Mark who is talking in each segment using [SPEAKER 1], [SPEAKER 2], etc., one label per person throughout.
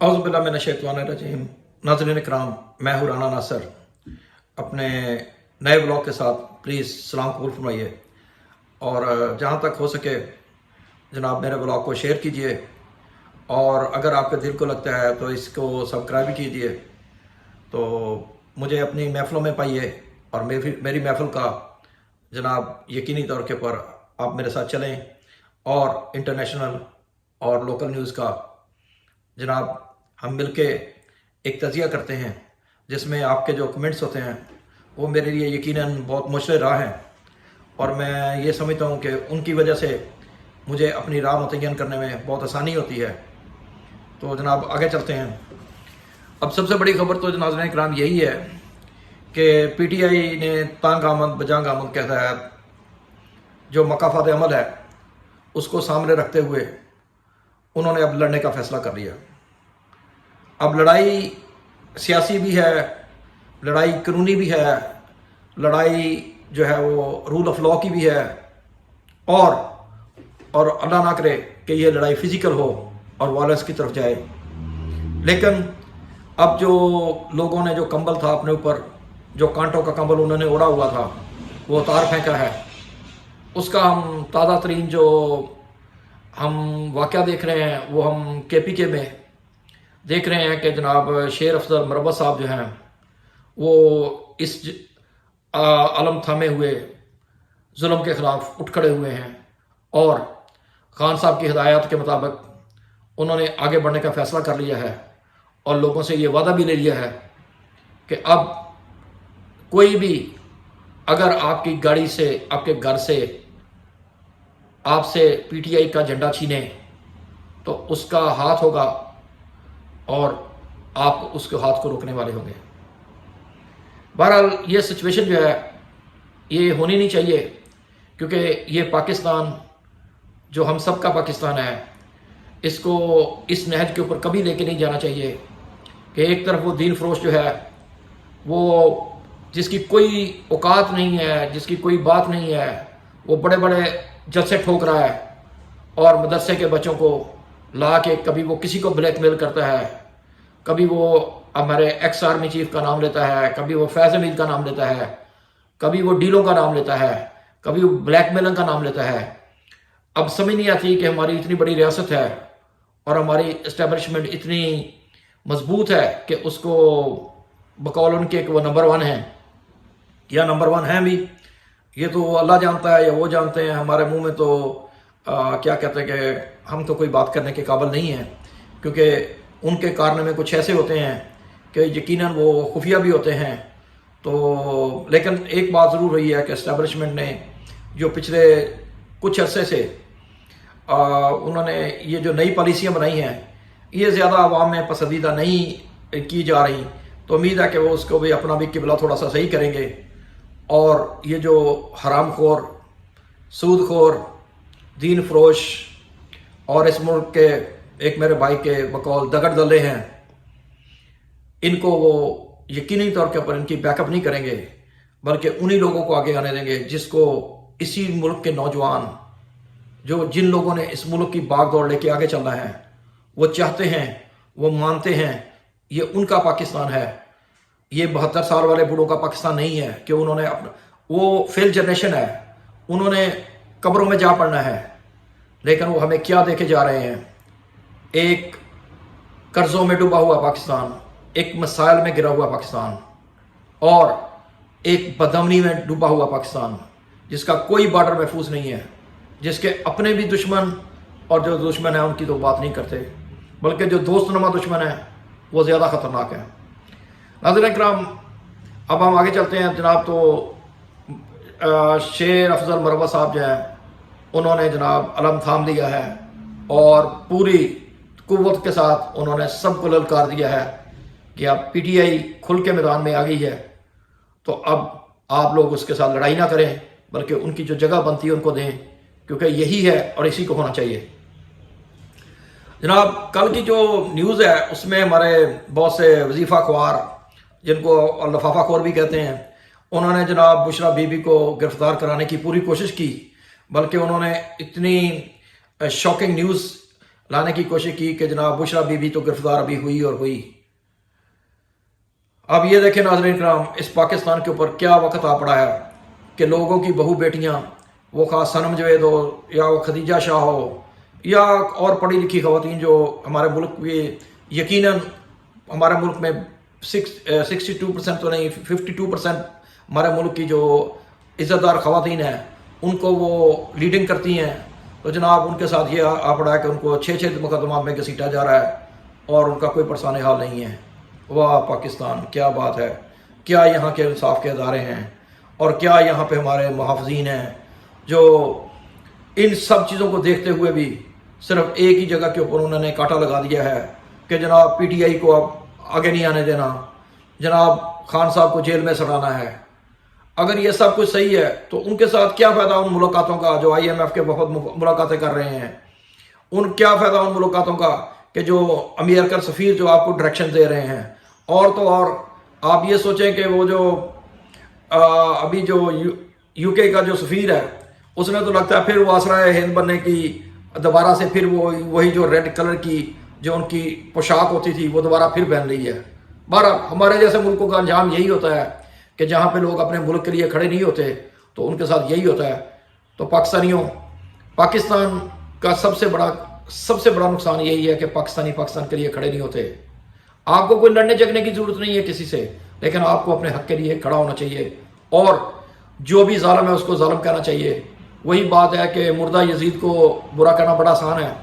[SPEAKER 1] औज़ुबिल्लाहिमिनश्शैतानिर्रजीम। नाज़रीन इकराम, मैं हूँ राना नासिर। अपने नए ब्लॉग के साथ प्लीज़ सलाम कबूल फरमाइए और जहाँ तक हो सके जनाब मेरे ब्लॉग को शेयर कीजिए और अगर आपके दिल को लगता है तो इसको सब्सक्राइब भी कीजिए। तो मुझे अपनी महफ़िलों में पाइए और मेरी महफ़िल का जनाब यकीनी तौर के पर आप मेरे साथ चलें और इंटरनेशनल और लोकल न्यूज़ का जनाब हम मिलके एक तज़िया करते हैं, जिसमें आपके जो कमेंट्स होते हैं वो मेरे लिए यकीनन बहुत मुश्किल राह हैं और मैं ये समझता हूँ कि उनकी वजह से मुझे अपनी राह मुतय्यन करने में बहुत आसानी होती है। तो जनाब आगे चलते हैं। अब सबसे बड़ी खबर तो नाज़रीन इकराम यही है कि PTI ने तांग आमद बजांग आमद के तहत जो मकाफात अमल है उसको सामने रखते हुए उन्होंने अब लड़ने का फ़ैसला कर लिया। अब लड़ाई सियासी भी है, लड़ाई कानूनी भी है, लड़ाई जो है वो रूल ऑफ लॉ की भी है और अल्लाह ना करे कि ये लड़ाई फिज़िकल हो और वायलेंस की तरफ जाए। लेकिन अब जो लोगों ने जो कंबल था अपने ऊपर, जो कांटों का कंबल उन्होंने ओढ़ा हुआ था, वो उतार फेंका है। उसका हम ताज़ा तरीन जो हम वाक़या देख रहे हैं वो हम KPK में देख रहे हैं कि जनाब शेर अफजल मरवत साहब जो हैं वो इस अलम थामे हुए जुल्म के ख़िलाफ़ उठ खड़े हुए हैं और खान साहब की हिदायत के मुताबिक उन्होंने आगे बढ़ने का फ़ैसला कर लिया है और लोगों से ये वादा भी ले लिया है कि अब कोई भी अगर आपकी गाड़ी से, आपके घर से आपसे PTI का झंडा छीने तो उसका हाथ होगा और आप उसके हाथ को रोकने वाले होंगे। बहरहाल ये सिचुएशन जो है ये होनी नहीं चाहिए, क्योंकि ये पाकिस्तान जो हम सब का पाकिस्तान है, इसको इस नहज के ऊपर कभी लेके नहीं जाना चाहिए कि एक तरफ वो दीन फरोश जो है वो जिसकी कोई औकात नहीं है, जिसकी कोई बात नहीं है, वो बड़े बड़े जलसे ठोक रहा है और मदरसे के बच्चों को ला के कभी वो किसी को ब्लैकमेल करता है, कभी वो हमारे एक्स आर्मी चीफ का नाम लेता है, कभी वो फैज़ हमीद का नाम लेता है, कभी वो डीलों का नाम लेता है, कभी वो ब्लैकमेलिंग का नाम लेता है। अब समझ नहीं आती कि हमारी इतनी बड़ी रियासत है और हमारी इस्टेब्लिशमेंट इतनी मजबूत है कि उसको बकौल उनके वो नंबर 1 हैं या नंबर 1 हैं भी, ये तो अल्लाह जानता है या वो जानते हैं। हमारे मुंह में तो क्या कहते हैं कि हम तो कोई बात करने के काबिल नहीं हैं, क्योंकि उनके कारनामे कुछ ऐसे होते हैं कि यकीनन वो खुफिया भी होते हैं। तो लेकिन एक बात ज़रूर रही है कि इस्टेब्लिशमेंट ने जो पिछले कुछ अरसे से उन्होंने ये जो नई पॉलिसियाँ बनाई हैं ये ज़्यादा आवाम में पसंदीदा नहीं की जा रही। तो उम्मीद है कि वो उसको भी अपना भी किबला थोड़ा सा सही करेंगे और ये जो हराम खोर, सूद खोर, दीन फरोश और इस मुल्क के एक मेरे भाई के बकौल दगड़ दल्ले हैं, इनको वो यकीनी तौर के ऊपर इनकी बैकअप नहीं करेंगे, बल्कि उन्हीं लोगों को आगे आने देंगे जिसको इसी मुल्क के नौजवान, जो जिन लोगों ने इस मुल्क की भाग दौड़ लेके आगे चलना है, वो चाहते हैं, वो मानते हैं ये उनका पाकिस्तान है। ये 72 साल वाले बूढ़ों का पाकिस्तान नहीं है कि उन्होंने अपना, वो फेल जनरेशन है, उन्होंने कब्रों में जा पड़ना है। लेकिन वो हमें क्या देके जा रहे हैं? एक कर्ज़ों में डूबा हुआ पाकिस्तान, एक मसाइल में गिरा हुआ पाकिस्तान और एक बदअमनी में डूबा हुआ पाकिस्तान, जिसका कोई बॉर्डर महफूज नहीं है, जिसके अपने भी दुश्मन और जो दुश्मन है उनकी तो बात नहीं करते, बल्कि जो दोस्तनुमा दुश्मन है वो ज़्यादा ख़तरनाक है। नाज़रीन इकराम, अब हम आगे चलते हैं जनाब। तो शेर अफजल मरवत साहब जो हैं उन्होंने जनाब अलम थाम लिया है और पूरी कुव्वत के साथ उन्होंने सबको ललकार दिया है कि अब PTI खुल के मैदान में आ गई है, तो अब आप लोग उसके साथ लड़ाई ना करें, बल्कि उनकी जो जगह बनती है उनको दें, क्योंकि यही है और इसी को होना चाहिए। जनाब कल की जो न्यूज़ है उसमें हमारे बहुत से वजीफ़ा ख्वार, जिनको लफाफा खोर भी कहते हैं, उन्होंने जनाब बुशरा बीबी को गिरफ्तार कराने की पूरी कोशिश की, बल्कि उन्होंने इतनी शॉकिंग न्यूज़ लाने की कोशिश की कि जनाब बुशरा बीबी तो गिरफ्तार अभी हुई और हुई। अब ये देखें नाज़रीन कराम, इस पाकिस्तान के ऊपर क्या वक्त आ पड़ा है कि लोगों की बहू बेटियां, वो खास सनम जवेद हो या वो खदीजा शाह हो या और पढ़ी लिखी खवातीन जो हमारे मुल्क में यकीनन हमारे मुल्क में 62% तो नहीं 52% हमारे मुल्क की जो इज़्ज़तदार खवातीन हैं उनको वो लीडिंग करती हैं, तो जनाब उनके साथ ये आ पड़ा है कि उनको 6 मुकदमा में घसीटा जा रहा है और उनका कोई परेशानी हाल नहीं है। वाह पाकिस्तान, क्या बात है, क्या यहाँ के इंसाफ के अदारे हैं और क्या यहाँ पे हमारे मुहाफ़िज़ीन हैं जो इन सब चीज़ों को देखते हुए भी सिर्फ एक ही जगह के ऊपर उन्होंने कांटा लगा दिया है कि जनाब PTI को अब आगे नहीं आने देना, जनाब खान साहब को जेल में सड़ाना है। अगर ये सब कुछ सही है तो उनके साथ क्या फ़ायदा उन मुलाकातों का जो IMF के वफद मुलाकातें कर रहे हैं, उन क्या फ़ायदा उन मुलाकातों का कि जो अमेरिकन सफ़ीर जो आपको डायरेक्शन दे रहे हैं। और तो और आप ये सोचें कि वो जो अभी जो UK का जो सफ़ीर है उसने तो लगता है फिर वो आसरा हिंद बनने की दोबारा से फिर वो वही जो रेड कलर की जो उनकी पोशाक होती थी वो दोबारा फिर पहन रही है। बहरहाल हमारे जैसे मुल्कों का अंजाम यही होता है कि जहाँ पे लोग अपने मुल्क के लिए खड़े नहीं होते तो उनके साथ यही होता है। तो पाकिस्तान का सबसे बड़ा नुकसान यही है कि पाकिस्तान के लिए खड़े नहीं होते। आपको कोई लड़ने झगड़ने की जरूरत नहीं है किसी से, लेकिन आपको अपने हक के लिए खड़ा होना चाहिए और जो भी जालिम है उसको जालिम कहना चाहिए। वही बात है कि मुर्दा यजीद को बुरा कहना बड़ा आसान है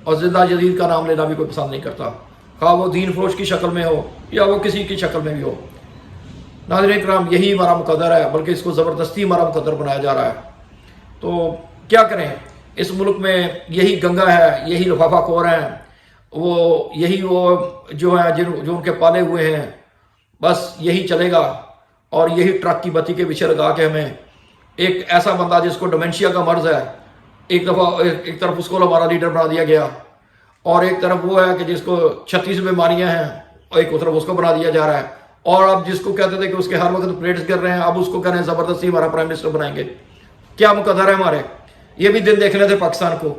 [SPEAKER 1] और जिंदा यजीद का नाम लेना भी कोई पसंद नहीं करता, खा वो दीन फरोश की शक्ल में हो या वो किसी की शक्ल में भी हो। नाज़रीन कराम, यही हमारा मुकद्दर है, बल्कि इसको ज़बरदस्ती हमारा मुकद्दर बनाया जा रहा है। तो क्या करें, इस मुल्क में यही गंगा है, यही लिफाफा खोर हैं, यही वो जो है जो उनके पाले हुए हैं, बस यही चलेगा। और यही ट्रक की बत्ती के पीछे लगा के हमें एक ऐसा बंदा जिसको डिमेंशिया का मर्ज है, एक तरफ उसको हमारा लीडर बना दिया गया और एक तरफ वो है कि जिसको 36 बीमारियां हैं और एक तरफ उसको बना दिया जा रहा है। और अब जिसको कहते थे कि उसके हर वक्त प्लेट्स कर रहे हैं, अब उसको कह रहे हैं ज़बरदस्ती हमारा प्राइम मिनिस्टर बनाएंगे। क्या मुकद्दर है हमारे, ये भी दिन देखने थे पाकिस्तान को,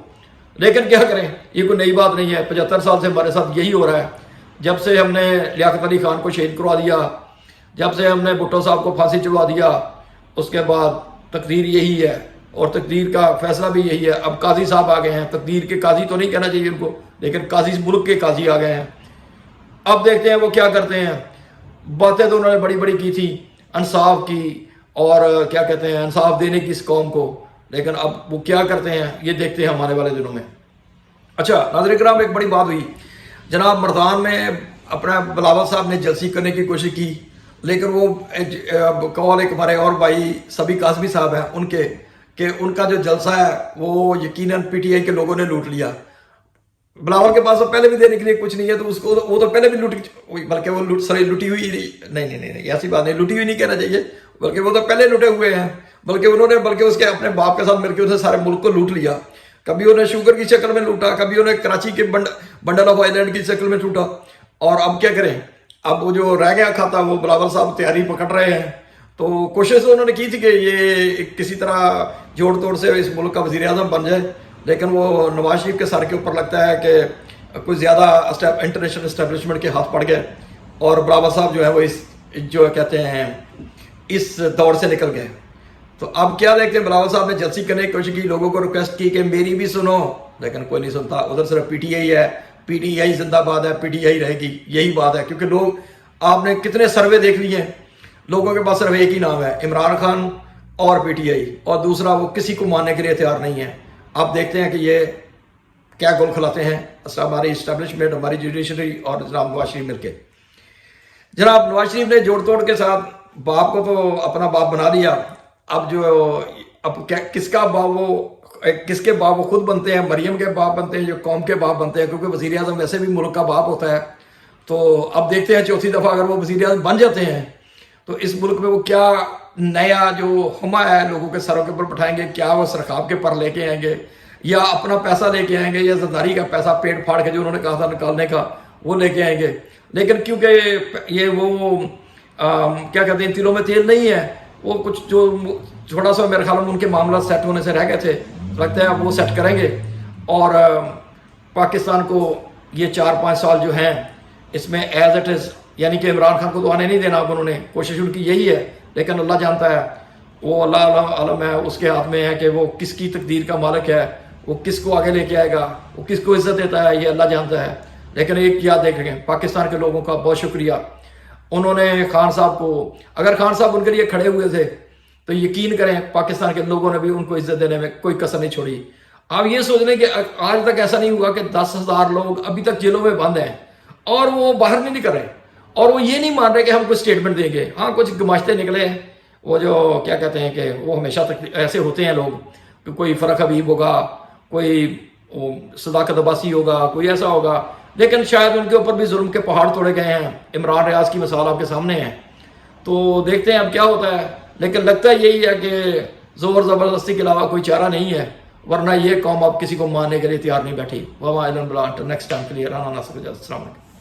[SPEAKER 1] लेकिन क्या करें, ये कोई नई बात नहीं है। 75 साल से हमारे साथ यही हो रहा है। जब से हमने लियाकत अली खान को शहीद करवा दिया, जब से हमने भुट्टो साहब को फांसी चढ़वा दिया, उसके बाद तकदीर यही है और तकदीर का फैसला भी यही है। अब काजी साहब आ गए हैं, तकदीर के काजी तो नहीं कहना चाहिए उनको, लेकिन काजी मुल्क के काजी आ गए हैं। अब देखते हैं वो क्या करते हैं। बातें तो उन्होंने बड़ी बड़ी की थी इंसाफ की और क्या कहते हैं इंसाफ देने की इस कौम को, लेकिन अब वो क्या करते हैं ये देखते हैं हमारे वाले दिनों में। अच्छा नाज़रीन कराम, एक बड़ी बात हुई जनाब, मर्दान में अपना बिलावल साहब ने जलसी करने की कोशिश की, लेकिन वो कॉल एक हमारे और भाई सभी कासमी साहब हैं उनके कि उनका जो जलसा है वो यकीनन PTI के लोगों ने लूट लिया। बिलावल के पास तो पहले भी देने के लिए कुछ नहीं है, तो उसको वो तो पहले भी बल्कि वो लुटी हुई नहीं, ऐसी बात नहीं, लुटी हुई नहीं कहना चाहिए, बल्कि वो तो पहले लुटे हुए हैं। बल्कि उसके अपने बाप के साथ मिलकर उसने सारे मुल्क को लूट लिया। कभी उन्हें शुगर की शक्ल में लूटा, कभी उन्हें कराची के बंडल ऑफ आइलैंड की शक्ल में लूटा। और अब क्या करें, अब वो जो रह गया खाता वो बिलावल साहब तैयारी पकड़ रहे हैं। तो कोशिश तो उन्होंने की थी कि ये किसी तरह जोड़ तोड़ से इस मुल्क का वज़ीर आज़म बन जाए, लेकिन वो नवाज शरीफ के सर के ऊपर लगता है कि कुछ ज़्यादा इंटरनेशनल इस्टेब्लिशमेंट के हाथ पड़ गए और बिलावल साहब जो है वो इस जो कहते हैं इस दौर से निकल गए। तो अब क्या देखते हैं, बिलावल साहब ने जलसी करने की कोशिश की, लोगों को रिक्वेस्ट की कि मेरी भी सुनो, लेकिन कोई नहीं सुनता। उधर सिर्फ PTI है, PTI जिंदाबाद है, PTI रहेगी, यही बात है। क्योंकि लोग, आपने कितने सर्वे देख लिए हैं, लोगों के पास सिर्फ एक ही नाम है, इमरान खान और PTI, और दूसरा वो किसी को मानने के लिए तैयार नहीं है। आप देखते हैं कि ये क्या गोल खिलाते हैं हमारी इस्टेब्लिशमेंट, हमारी जुडिशरी और जनाब नवाज शरीफ मिलके। जनाब नवाज शरीफ ने जोड़ तोड़ के साथ बाप को तो अपना बाप बना लिया। अब क्या किसका बाप वो, किसके बाप वो खुद बनते हैं, मरियम के बाप बनते हैं, जो कौम के बाप बनते हैं, क्योंकि वज़ीर आज़म वैसे भी मुल्क का बाप होता है। तो अब देखते हैं चौथी दफ़ा अगर वो वज़ीर आज़म बन जाते हैं तो इस मुल्क में वो क्या नया जो हुमा है लोगों के सरों के ऊपर बैठाएंगे, क्या वो सरखाब के पर लेके आएंगे या अपना पैसा लेके आएंगे या जरदारी का पैसा पेट फाड़ के जो उन्होंने कहा था निकालने का वो लेके आएंगे। लेकिन क्योंकि ये वो क्या कहते हैं तिलों में तेल नहीं है, वो कुछ जो थोड़ा सा मेरे ख्याल में उनके मामला सेट होने से रह गए थे, लगता है अब वो सेट करेंगे और پاکستان کو یہ 4-5 سال جو ہیں اس میں ایز اٹ از، یعنی کہ عمران خان کو تو آنے نہیں دینا، اب انہوں نے کوشش ان کی یہی ہے، لیکن اللہ جانتا ہے، وہ اللہ علم ہے، اس کے ہاتھ میں ہے کہ وہ کس کی تقدیر کا مالک ہے، وہ کس کو آگے لے کے آئے گا، وہ کس کو عزت دیتا ہے، یہ اللہ جانتا ہے۔ لیکن ایک یاد دیکھ رہے ہیں، پاکستان کے لوگوں کا بہت شکریہ، انہوں نے خان صاحب کو، اگر خان صاحب ان کے لیے کھڑے ہوئے تھے تو یقین کریں پاکستان کے لوگوں نے بھی ان کو عزت دینے میں کوئی کسر نہیں چھوڑی۔ آپ یہ سوچ لیں کہ آج تک ایسا نہیں ہوا کہ 10,000 لوگ ابھی تک جیلوں میں بند ہیں اور وہ باہر نہیں نکل رہے، اور وہ یہ نہیں مان رہے کہ ہم کوئی اسٹیٹمنٹ دیں گے۔ ہاں کچھ گماشتے نکلے ہیں، وہ جو کیا کہتے ہیں کہ وہ ہمیشہ تک ایسے ہوتے ہیں لوگ کہ کوئی فرق حبیب ہوگا، کوئی صداقت عباسی ہوگا، کوئی ایسا ہوگا، لیکن شاید ان کے اوپر بھی ظلم کے پہاڑ توڑے گئے ہیں۔ عمران ریاض کی مثال آپ کے سامنے ہے، تو دیکھتے ہیں اب کیا ہوتا ہے، لیکن لگتا یہی ہے کہ زور زبردستی کے علاوہ کوئی چارہ نہیں ہے، ورنہ یہ قوم اب کسی کو ماننے کے لیے تیار نہیں بیٹھی۔ وما الحمد للہ، نیکسٹ ٹائم کلیئر آنا نہ سکے۔ السلام علیکم۔